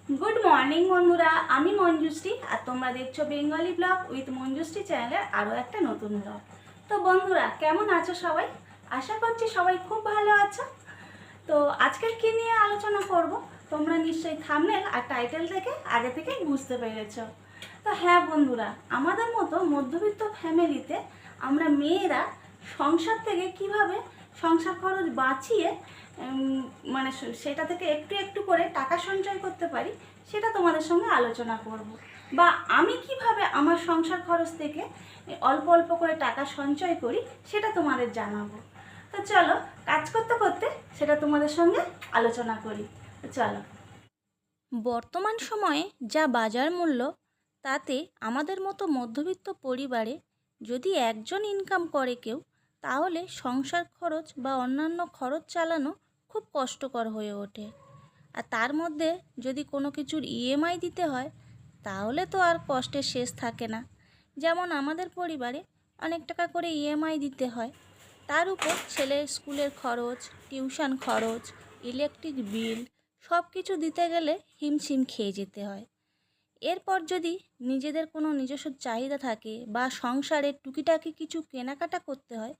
Good morning বন্ধুরা, আমি মঞ্জুশ্রী আর তোমরা দেখছো বেঙ্গলি ব্লগ উইথ মঞ্জুশ্রী চ্যানেলের আরও একটা নতুন ব্লগ। তো বন্ধুরা, কেমন আছো সবাই? আশা করছি সবাই খুব ভালো আছো। তো আজকের কী নিয়ে আলোচনা করব তোমরা নিশ্চয়ই থাম্বনেল আর টাইটেল থেকে আগে থেকেই বুঝতে পেরেছো। তো হ্যাঁ বন্ধুরা, আমাদের মতো মধ্যবিত্ত ফ্যামিলিতে আমরা মেয়েরা সংসার থেকে কিভাবে সংসার খরচ বাঁচিয়ে মানে সেটা থেকে একটু একটু করে টাকা সঞ্চয় করতে পারি সেটা তোমাদের সঙ্গে আলোচনা করব। বা আমি কিভাবে আমার সংসার খরচ থেকে অল্প অল্প করে টাকা সঞ্চয় করি সেটা তোমাদের জানাবো। তো চলো, কাজ করতে করতে সেটা তোমাদের সঙ্গে আলোচনা করি। তো চলো। বর্তমান সময়ে যা বাজার মূল্য, তাতে আমাদের মতো মধ্যবিত্ত পরিবারে যদি একজন ইনকাম করে কেউ, তাহলে সংসার খরচ বা অন্যান্য খরচ চালানো খুব কষ্টকর হয়ে ওঠে। আর তার মধ্যে যদি কোনো কিছুর ইএমআই দিতে হয়, তাহলে তো আর কষ্টের শেষ থাকে না। যেমন আমাদের পরিবারে অনেক টাকা করে ইএমআই দিতে হয়, তার উপর ছেলের স্কুলের খরচ, টিউশন খরচ, ইলেকট্রিক বিল সব কিছু দিতে গেলে হিমশিম খেয়ে যেতে হয়। এরপর যদি নিজেদের কোনো নিজস্ব চাহিদা থাকে বা সংসারের টুকিটাকি কিছু কেনাকাটা করতে হয়,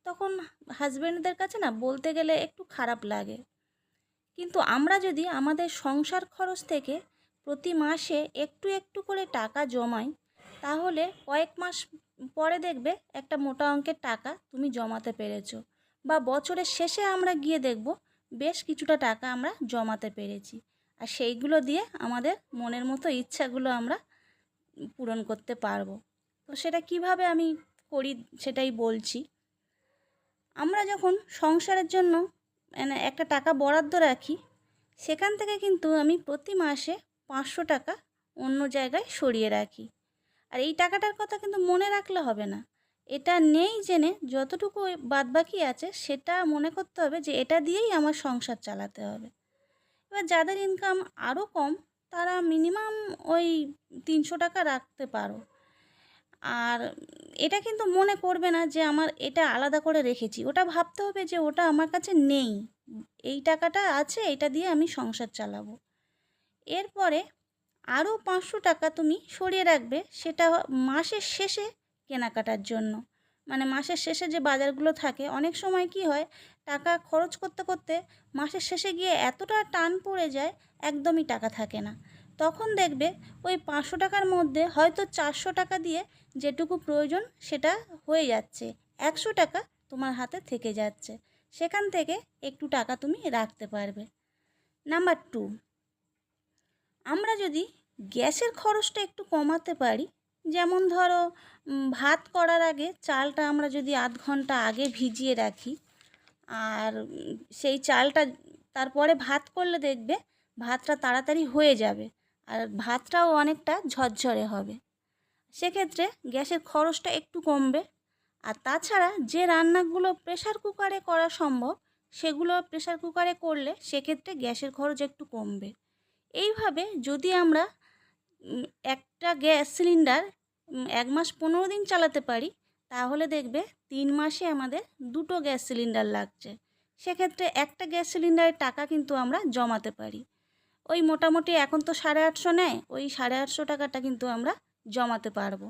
তখন হাজব্যান্ডদের কাছে না বলতে গেলে একটু খারাপ লাগে। কিন্তু আমরা যদি আমাদের সংসার খরচ থেকে প্রতি মাসে একটু একটু করে টাকা জমাই, তাহলে কয়েক মাস পরে দেখবে একটা মোটা অঙ্কের টাকা তুমি জমাতে পেরেছো। বা বছরের শেষে আমরা গিয়ে দেখব বেশ কিছুটা টাকা আমরা জমাতে পেরেছি। আর সেইগুলো দিয়ে আমাদের মনের মতো ইচ্ছাগুলো আমরা পূরণ করতে পারবো। তো সেটা কিভাবে আমি করি সেটাই বলছি। আমরা যখন সংসারের জন্য মানে একটা টাকা বরাদ্দ রাখি, সেখান থেকে কিন্তু আমি প্রতি মাসে 500 টাকা অন্য জায়গায় সরিয়ে রাখি। আর এই টাকাটার কথা কিন্তু মনে রাখলে হবে না, এটা নেই জেনে যতটুকু বাদবাকি আছে সেটা মনে করতে হবে যে এটা দিয়েই আমার সংসার চালাতে হবে। এবার যাদের ইনকাম আরও কম, তারা মিনিমাম ওই 300 টাকা রাখতে পারো। আর এটা কিন্তু মনে করবে না যে আমার এটা আলাদা করে রেখেছি, ওটা ভাবতে হবে যে ওটা আমার কাছে নেই, এই টাকাটা আছে, এটা দিয়ে আমি সংসার চালাবো। এরপরে আরও 500 টাকা তুমি সরিয়ে রাখবে, সেটা মাসের শেষে কেনাকাটার জন্য। মানে মাসের শেষে যে বাজারগুলো থাকে, অনেক সময় কি হয়, টাকা খরচ করতে করতে মাসের শেষে গিয়ে এতটা টান পড়ে যায়, একদমই টাকা থাকে না। তখন দেখবে ওই 500 টাকার মধ্যে হয়তো 400 টাকা দিয়ে যেটুকু প্রয়োজন সেটা হয়ে যাচ্ছে, 100 টাকা তোমার হাতে থেকে যাচ্ছে। সেখান থেকে একটু টাকা তুমি রাখতে পারবে। নাম্বার 2, আমরা যদি গ্যাসের খরচটা একটু কমাতে পারি, যেমন ধরো ভাত করার আগে চালটা আমরা যদি আধ ঘন্টা আগে ভিজিয়ে রাখি, আর সেই চালটা তারপরে ভাত করলে দেখবে ভাতটা তাড়াতাড়ি হয়ে যাবে, আর ভাতটাও অনেকটা ঝরঝরে হবে। সেক্ষেত্রে গ্যাসের খরচটা একটু কমবে। আর তাছাড়া যে রান্নাগুলো প্রেসার কুকারে করা সম্ভব, সেগুলো প্রেসার কুকারে করলে সেক্ষেত্রে গ্যাসের খরচ একটু কমবে। এইভাবে যদি আমরা একটা গ্যাস সিলিন্ডার 1 মাস 15 দিন চালাতে পারি, তাহলে দেখবে 3 মাসে আমাদের 2টো গ্যাস সিলিন্ডার লাগছে। সেক্ষেত্রে একটা গ্যাস সিলিন্ডারের টাকা কিন্তু আমরা জমাতে পারি। ওই মোটামুটি এখন তো 850 নেয়, ওই 850 টাকাটা কিন্তু আমরা জমাতে পারবো।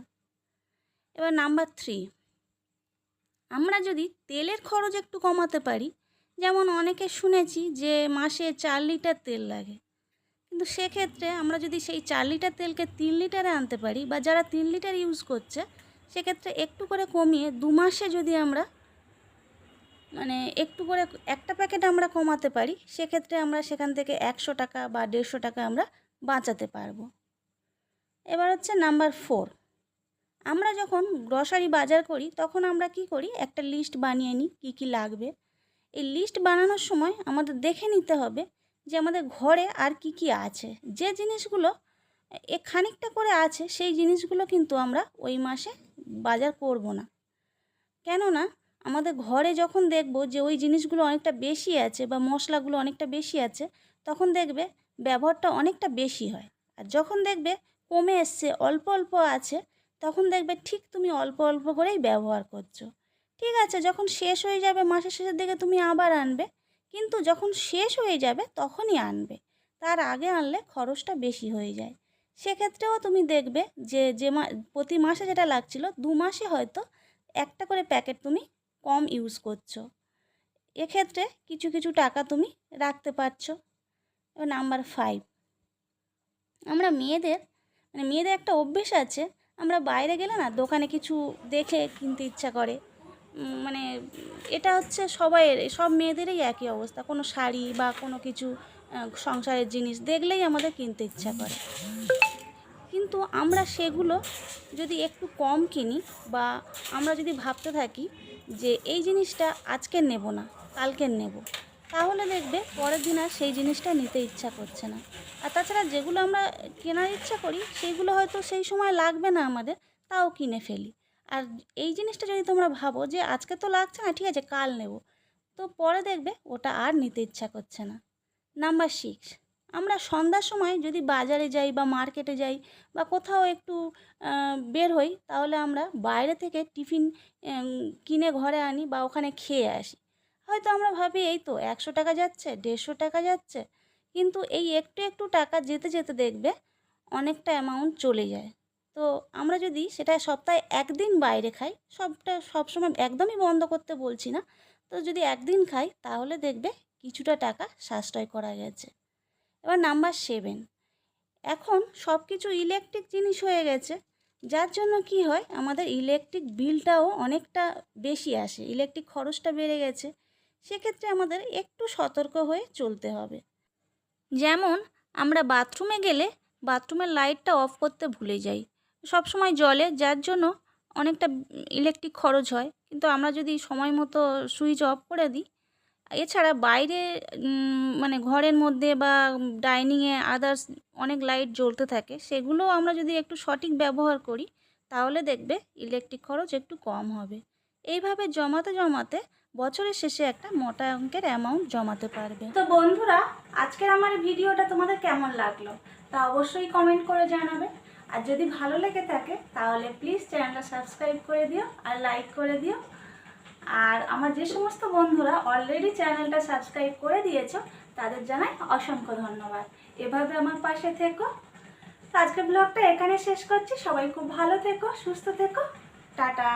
এবার নাম্বার 3, আমরা যদি তেলের খরচ একটু কমাতে পারি, যেমন অনেকে শুনেছি যে মাসে 4 লিটার তেল লাগে, কিন্তু সেক্ষেত্রে আমরা যদি সেই 4 লিটার তেলকে 3 লিটারে আনতে পারি, বা যারা 3 লিটার ইউজ করছে সেক্ষেত্রে একটু করে কমিয়ে 2 মাসে যদি আমরা মানে একটু করে একটা প্যাকেট আমরা কমাতে পারি, সেক্ষেত্রে আমরা সেখান থেকে 100 টাকা বা 150 টাকা আমরা বাঁচাতে পারবো। এবার হচ্ছে নাম্বার 4, আমরা যখন গ্রসারি বাজার করি তখন আমরা কি করি, একটা লিস্ট বানিয়ে নিই কী কী লাগবে। এই লিস্ট বানানোর সময় আমাদের দেখে নিতে হবে যে আমাদের ঘরে আর কি কি আছে। যে জিনিসগুলো খানিকটা করে আছে, সেই জিনিসগুলো কিন্তু আমরা ওই মাসে বাজার করব না। কেননা আমাদের ঘরে যখন দেখব যে ওই জিনিসগুলো অনেকটা বেশি আছে বা মশলাগুলো অনেকটা বেশি আছে, তখন দেখবে ব্যবহারটা অনেকটা বেশি হয়। আর যখন দেখবে কমে এসছে, অল্প অল্প আছে, তখন দেখবে ঠিক তুমি অল্প অল্প করেই ব্যবহার করছো। ঠিক আছে, যখন শেষ হয়ে যাবে মাসের শেষের দিকে তুমি আবার আনবে, কিন্তু যখন শেষ হয়ে যাবে তখনই আনবে। তার আগে আনলে খরচটা বেশি হয়ে যায়। সেক্ষেত্রেও তুমি দেখবে যে প্রতি মাসে যেটা লাগছিল 2 মাসে হয়তো একটা করে প্যাকেট তুমি কম ইউজ করছো। এক্ষেত্রে কিছু কিছু টাকা তুমি রাখতে পারছো। এবার নাম্বার 5, আমরা মেয়েদের একটা অভ্যেস আছে, আমরা বাইরে গেলে না দোকানে কিছু দেখে কিনতে ইচ্ছা করে। মানে এটা হচ্ছে সব মেয়েদেরই একই অবস্থা। কোনো শাড়ি বা কোনো কিছু সংসারের জিনিস দেখলেই আমাদের কিনতে ইচ্ছা করে। কিন্তু আমরা সেগুলো যদি একটু কম কিনি বা আমরা যদি ভাবতে থাকি যে এই জিনিসটা আজকে নেব না, কালকে নেব, তাহলে দেখবে পরের দিন আর সেই জিনিসটা নিতে ইচ্ছা করছে না। আর তাছাড়া যেগুলো আমরা কেনার ইচ্ছা করি সেইগুলো হয়তো সেই সময় লাগবে না আমাদের, তাও কিনে ফেলি। আর এই জিনিসটা যদি তোমরা ভাবো যে আজকে তো লাগছে না, ঠিক আছে কাল নেব, তো পরে দেখবে ওটা আর নিতে ইচ্ছা করছে না। নাম্বার 6, আমরা সন্ধ্যার সময় যদি বাজারে যাই বা মার্কেটে যাই বা কোথাও একটু বের হই, তাহলে আমরা বাইরে থেকে টিফিন কিনে ঘরে আনি বা ওখানে খেয়ে আসি। হয়তো আমরা ভাবি এই তো 100 টাকা যাচ্ছে, 150 টাকা যাচ্ছে, কিন্তু এই একটু একটু টাকা যেতে যেতে দেখবে অনেকটা অ্যামাউন্ট চলে যায়। তো আমরা যদি সেটা সপ্তাহে 1 দিন বাইরে খাই, সবসময় একদমই বন্ধ করতে বলছি না, তো যদি 1 দিন খাই তাহলে দেখবে কিছুটা টাকা সাশ্রয় করা গেছে। এবার নাম্বার 7, এখন সব কিছু ইলেকট্রিক জিনিস হয়ে গেছে, যার জন্য কি হয় আমাদের ইলেকট্রিক বিলটাও অনেকটা বেশি আসে, ইলেকট্রিক খরচটা বেড়ে গেছে। সেক্ষেত্রে আমাদের একটু সতর্ক হয়ে চলতে হবে। যেমন আমরা বাথরুমে গেলে বাথরুমের লাইটটা অফ করতে ভুলে যাই, সব সময় জ্বলে, যার জন্য অনেকটা ইলেকট্রিক খরচ হয়। কিন্তু আমরা যদি সময় মতো সুইচ অফ করে দিই, এছাড়া বাইরে মানে ঘরের মধ্যে বা ডাইনিংয়ে আদার্স অনেক লাইট জ্বলতে থাকে, সেগুলোও আমরা যদি একটু সঠিক ব্যবহার করি তাহলে দেখবে ইলেকট্রিক খরচ একটু কম হবে। এইভাবে জমাতে জমাতে বছরের শেষে একটা মোটা অঙ্কের অ্যামাউন্ট জমাতে পারবে। তো বন্ধুরা, আজকের আমার ভিডিওটা তোমাদের কেমন লাগলো তা অবশ্যই কমেন্ট করে জানাবে। আর যদি ভালো লেগে থাকে তাহলে প্লিজ চ্যানেলটা সাবস্ক্রাইব করে দিও আর লাইক করে দিও। আর আমার যে সমস্ত বন্ধুরা অলরেডি চ্যানেলটা সাবস্ক্রাইব করে দিয়েছো তাদের জানাই অসংখ্য ধন্যবাদ। এভাবে আমার পাশে থেকো। তো আজকের ব্লগটা এখানে শেষ করছি। সবাই খুব ভালো থেকো, সুস্থ থেকো। টাটা।